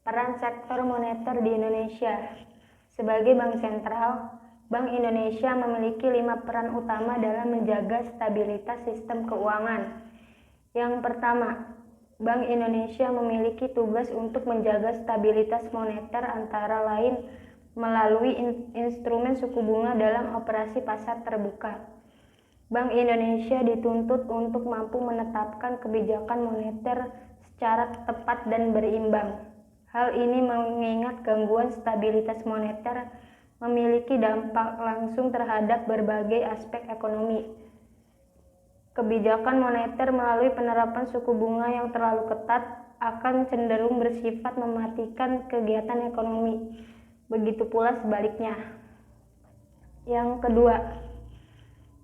Peran sektor moneter di Indonesia. Sebagai bank sentral, Bank Indonesia memiliki 5 peran utama dalam menjaga stabilitas sistem keuangan. Yang pertama, Bank Indonesia memiliki tugas untuk menjaga stabilitas moneter antara lain melalui instrumen suku bunga dalam operasi pasar terbuka. Bank Indonesia dituntut untuk mampu menetapkan kebijakan moneter secara tepat dan berimbang. Hal ini mengingat gangguan stabilitas moneter memiliki dampak langsung terhadap berbagai aspek ekonomi. Kebijakan moneter melalui penerapan suku bunga yang terlalu ketat akan cenderung bersifat mematikan kegiatan ekonomi. Begitu pula sebaliknya. Yang kedua,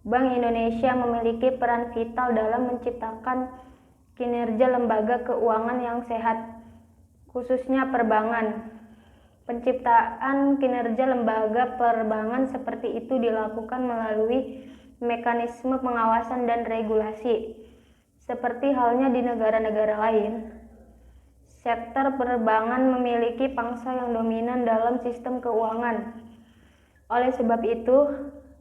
Bank Indonesia memiliki peran vital dalam menciptakan kinerja lembaga keuangan yang sehat, khususnya perbankan. Penciptaan kinerja lembaga perbankan seperti itu dilakukan melalui mekanisme pengawasan dan regulasi. Seperti halnya di negara-negara lain, sektor perbankan memiliki pangsa yang dominan dalam sistem keuangan. Oleh sebab itu,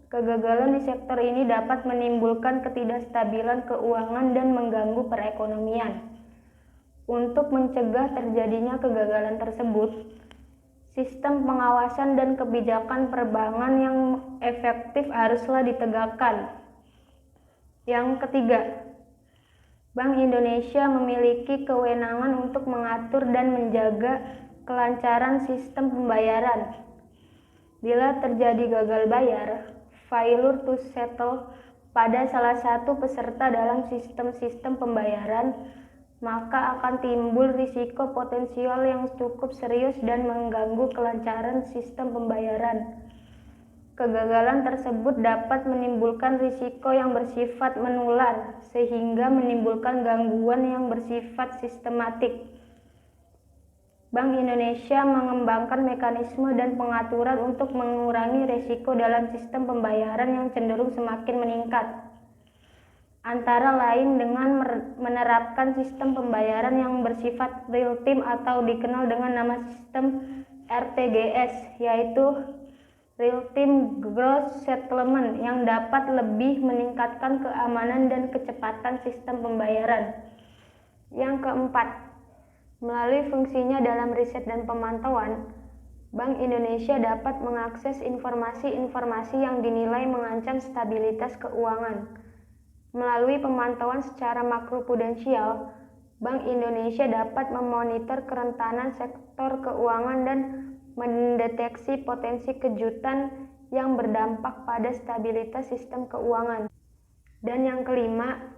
kegagalan di sektor ini dapat menimbulkan ketidakstabilan keuangan dan mengganggu perekonomian. Untuk mencegah terjadinya kegagalan tersebut, sistem pengawasan dan kebijakan perbankan yang efektif haruslah ditegakkan. Yang ketiga, Bank Indonesia memiliki kewenangan untuk mengatur dan menjaga kelancaran sistem pembayaran. Bila terjadi gagal bayar, failure to settle pada salah satu peserta dalam sistem pembayaran, maka akan timbul risiko potensial yang cukup serius dan mengganggu kelancaran sistem pembayaran. Kegagalan tersebut dapat menimbulkan risiko yang bersifat menular, sehingga menimbulkan gangguan yang bersifat sistematik. Bank Indonesia mengembangkan mekanisme dan pengaturan untuk mengurangi risiko dalam sistem pembayaran yang cenderung semakin meningkat. Antara lain dengan menerapkan sistem pembayaran yang bersifat real time atau dikenal dengan nama sistem RTGS, yaitu Real Time Gross Settlement, yang dapat lebih meningkatkan keamanan dan kecepatan sistem pembayaran. Yang keempat, melalui fungsinya dalam riset dan pemantauan, Bank Indonesia dapat mengakses informasi-informasi yang dinilai mengancam stabilitas keuangan. Melalui pemantauan secara makroprudensial, Bank Indonesia dapat memonitor kerentanan sektor keuangan dan mendeteksi potensi kejutan yang berdampak pada stabilitas sistem keuangan. Dan yang kelima,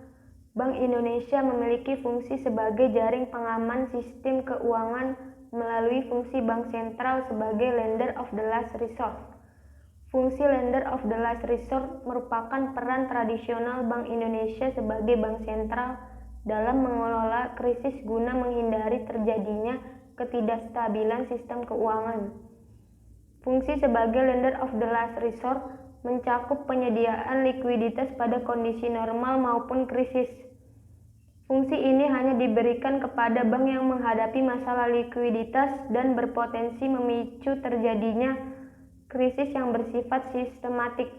Bank Indonesia memiliki fungsi sebagai jaring pengaman sistem keuangan melalui fungsi bank sentral sebagai lender of the last resort. Fungsi lender of the last resort merupakan peran tradisional Bank Indonesia sebagai bank sentral dalam mengelola krisis guna menghindari terjadinya ketidakstabilan sistem keuangan. Fungsi sebagai lender of the last resort mencakup penyediaan likuiditas pada kondisi normal maupun krisis. Fungsi ini hanya diberikan kepada bank yang menghadapi masalah likuiditas dan berpotensi memicu terjadinya krisis yang bersifat sistematik.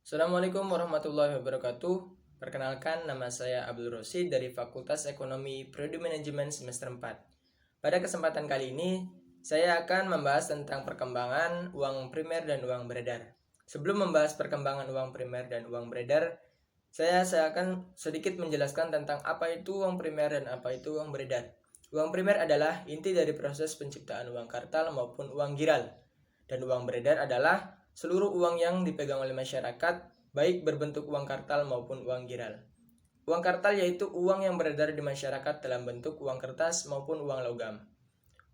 Assalamualaikum warahmatullahi wabarakatuh. Perkenalkan, nama saya Abdul Rosid dari Fakultas Ekonomi Prodi Manajemen semester 4. Pada kesempatan kali ini, saya akan membahas tentang perkembangan uang primer dan uang beredar. Sebelum membahas perkembangan uang primer dan uang beredar, saya akan sedikit menjelaskan tentang apa itu uang primer dan apa itu uang beredar. Uang primer adalah inti dari proses penciptaan uang kartal maupun uang giral. Dan uang beredar adalah seluruh uang yang dipegang oleh masyarakat, baik berbentuk uang kartal maupun uang giral. Uang kartal yaitu uang yang beredar di masyarakat dalam bentuk uang kertas maupun uang logam.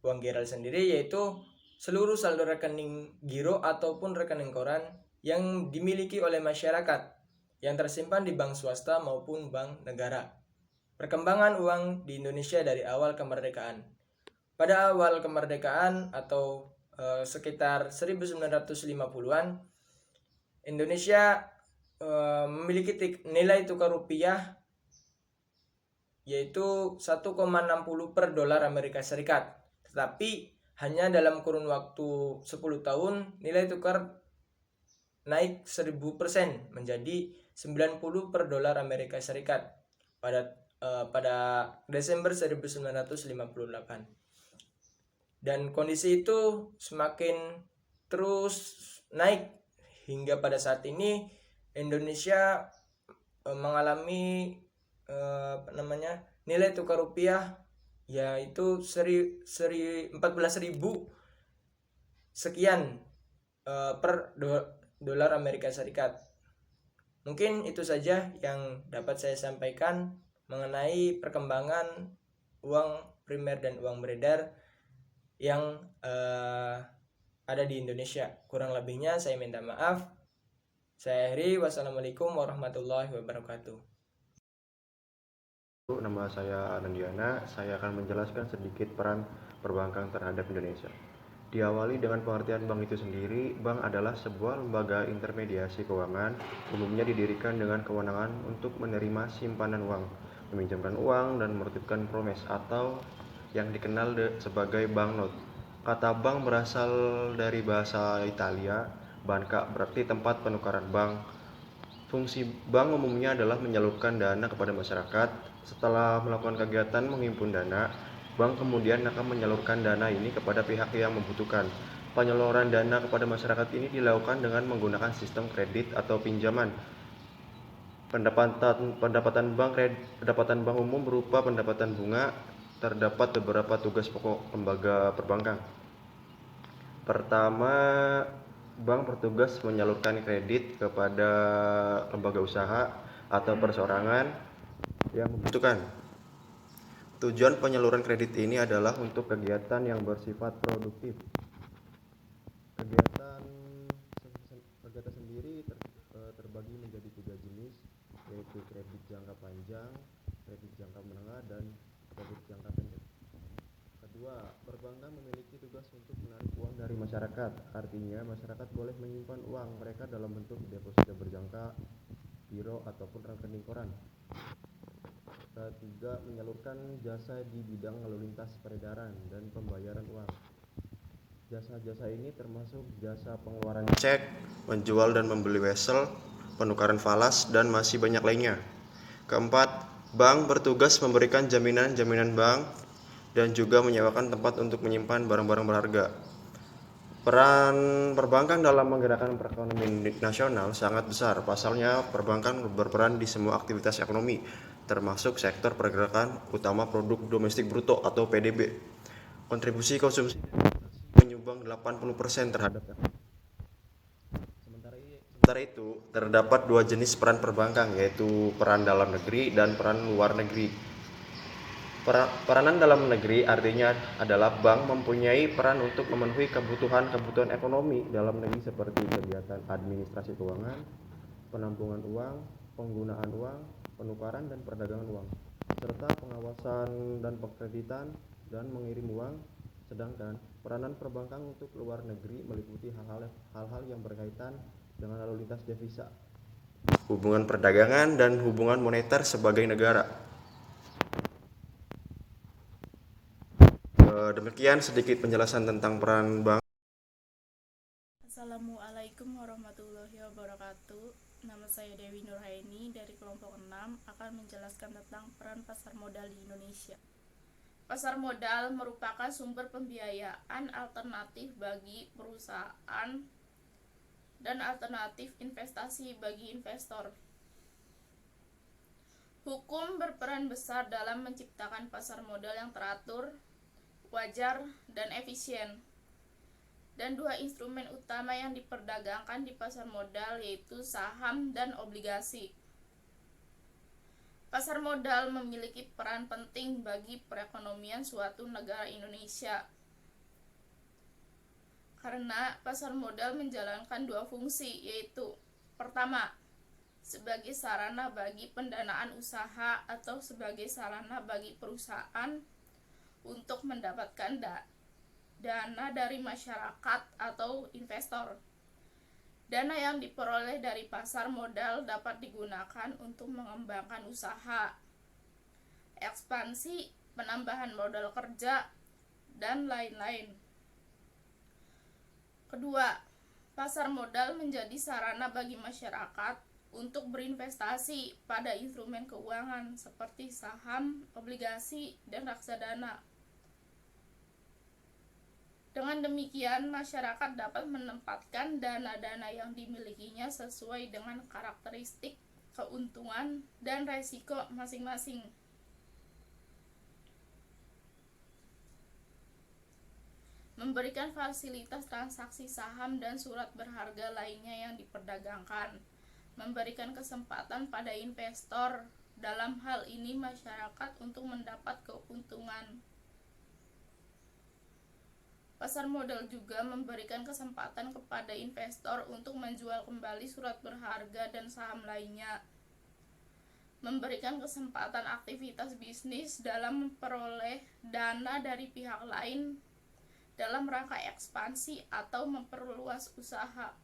Uang giral sendiri yaitu seluruh saldo rekening giro ataupun rekening koran yang dimiliki oleh masyarakat yang tersimpan di bank swasta maupun bank negara. Perkembangan uang di Indonesia dari awal kemerdekaan. Pada awal kemerdekaan atau sekitar 1950-an, Indonesia memiliki nilai tukar rupiah yaitu 1,60 per dolar Amerika Serikat. Tetapi hanya dalam kurun waktu 10 tahun nilai tukar naik 1000% menjadi 90 per dolar Amerika Serikat pada Desember 1958. Dan kondisi itu semakin terus naik hingga pada saat ini Indonesia mengalami nilai tukar rupiah yaitu 14.000 sekian per dolar Amerika Serikat. Mungkin itu saja yang dapat saya sampaikan mengenai perkembangan uang primer dan uang beredar yang ada di Indonesia. Kurang lebihnya saya minta maaf. Saya akhiri. Wassalamualaikum warahmatullahi wabarakatuh. Nama saya Anandiana, saya akan menjelaskan sedikit peran perbankan terhadap Indonesia. Diawali dengan pengertian bank itu sendiri, bank adalah sebuah lembaga intermediasi keuangan, umumnya didirikan dengan kewenangan untuk menerima simpanan uang, meminjamkan uang, dan menertibkan promes atau yang dikenal sebagai banknote. Kata bank berasal dari bahasa Italia, banca berarti tempat penukaran bank. Fungsi bank umumnya adalah menyalurkan dana kepada masyarakat. Setelah melakukan kegiatan menghimpun dana, bank kemudian akan menyalurkan dana ini kepada pihak yang membutuhkan. Penyaluran dana kepada masyarakat ini dilakukan dengan menggunakan sistem kredit atau pinjaman. Pendapatan bank umum berupa pendapatan bunga. Terdapat beberapa tugas pokok lembaga perbankan. Pertama, bank bertugas menyalurkan kredit kepada lembaga usaha atau perseorangan yang membutuhkan. Tujuan penyaluran kredit ini adalah untuk kegiatan yang bersifat produktif. Kegiatan sendiri terbagi menjadi 3 jenis, yaitu kredit jangka panjang, kredit jangka menengah, dan kredit jangka pendek. Kedua, perbankan memiliki tugas untuk menarik uang dari masyarakat. Artinya, masyarakat boleh menyimpan uang mereka dalam bentuk deposito berjangka, giro, ataupun rekening koran. Ketiga, menyalurkan jasa di bidang lalu lintas peredaran dan pembayaran uang. Jasa-jasa ini termasuk jasa pengeluaran cek, menjual dan membeli wesel, penukaran falas, dan masih banyak lainnya. Keempat, bank bertugas memberikan jaminan bank dan juga menyewakan tempat untuk menyimpan barang-barang berharga. Peran perbankan dalam menggerakkan perekonomian nasional sangat besar. Pasalnya, perbankan berperan di semua aktivitas ekonomi, termasuk sektor pergerakan utama produk domestik bruto atau PDB. Kontribusi konsumsi menyumbang 80% terhadap ekonomi. Sementara itu, terdapat 2 jenis peran perbankan, yaitu peran dalam negeri dan peran luar negeri. Peranan dalam negeri artinya adalah bank mempunyai peran untuk memenuhi kebutuhan ekonomi dalam negeri seperti kegiatan administrasi keuangan, penampungan uang, penggunaan uang, penukaran dan perdagangan uang, serta pengawasan dan pengkreditan dan mengirim uang. Sedangkan peranan perbankan untuk luar negeri meliputi hal-hal yang berkaitan dengan lalu lintas devisa, hubungan perdagangan, dan hubungan moneter sebagai negara. Demikian sedikit penjelasan tentang peran bank. Assalamualaikum warahmatullahi wabarakatuh. Nama saya Dewi Nurhaini dari kelompok 6 akan menjelaskan tentang peran pasar modal di Indonesia. Pasar modal merupakan sumber pembiayaan alternatif bagi perusahaan dan alternatif investasi bagi investor. Hukum berperan besar dalam menciptakan pasar modal yang teratur, wajar, dan efisien. Dan 2 instrumen utama yang diperdagangkan di pasar modal yaitu saham dan obligasi. Pasar modal memiliki peran penting bagi perekonomian suatu negara Indonesia. Karena pasar modal menjalankan 2 fungsi, yaitu pertama, sebagai sarana bagi pendanaan usaha atau sebagai sarana bagi perusahaan untuk mendapatkan dana dari masyarakat atau investor. Dana yang diperoleh dari pasar modal dapat digunakan untuk mengembangkan usaha, ekspansi, penambahan modal kerja, dan lain-lain. Kedua, pasar modal menjadi sarana bagi masyarakat untuk berinvestasi pada instrumen keuangan seperti saham, obligasi, dan reksadana. Dengan demikian, masyarakat dapat menempatkan dana-dana yang dimilikinya sesuai dengan karakteristik, keuntungan, dan resiko masing-masing. Memberikan fasilitas transaksi saham dan surat berharga lainnya yang diperdagangkan. Memberikan kesempatan pada investor, dalam hal ini masyarakat, untuk mendapat keuntungan. Pasar modal juga memberikan kesempatan kepada investor untuk menjual kembali surat berharga dan saham lainnya. Memberikan kesempatan aktivitas bisnis dalam memperoleh dana dari pihak lain dalam rangka ekspansi atau memperluas usaha.